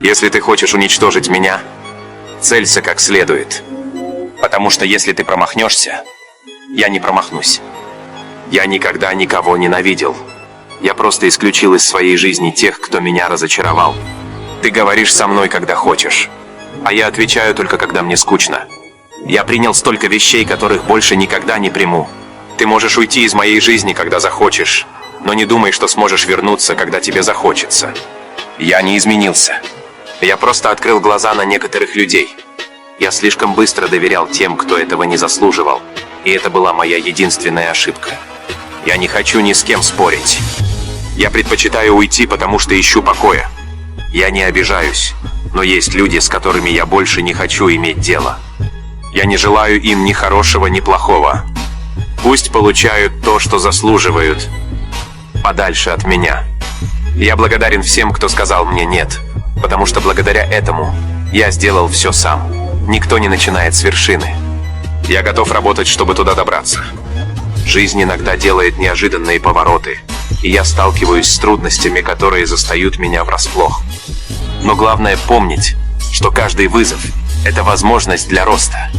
Если ты хочешь уничтожить меня, целься как следует. Потому что если ты промахнешься, я не промахнусь. Я никогда никого ненавидел. Я просто исключил из своей жизни тех, кто меня разочаровал. Ты говоришь со мной, когда хочешь, а я отвечаю только, когда мне скучно. Я принял столько вещей, которых больше никогда не приму. Ты можешь уйти из моей жизни, когда захочешь, но не думай, что сможешь вернуться, когда тебе захочется. Я не изменился. Я просто открыл глаза на некоторых людей. Я слишком быстро доверял тем, кто этого не заслуживал. И это была моя единственная ошибка. Я не хочу ни с кем спорить. Я предпочитаю уйти, потому что ищу покоя. Я не обижаюсь, но есть люди, с которыми я больше не хочу иметь дело. Я не желаю им ни хорошего, ни плохого. Пусть получают то, что заслуживают. Подальше от меня. Я благодарен всем, кто сказал мне «нет», потому что благодаря этому я сделал все сам. Никто не начинает с вершины. Я готов работать, чтобы туда добраться. Жизнь иногда делает неожиданные повороты, и я сталкиваюсь с трудностями, которые застают меня врасплох. Но главное помнить, что каждый вызов – это возможность для роста.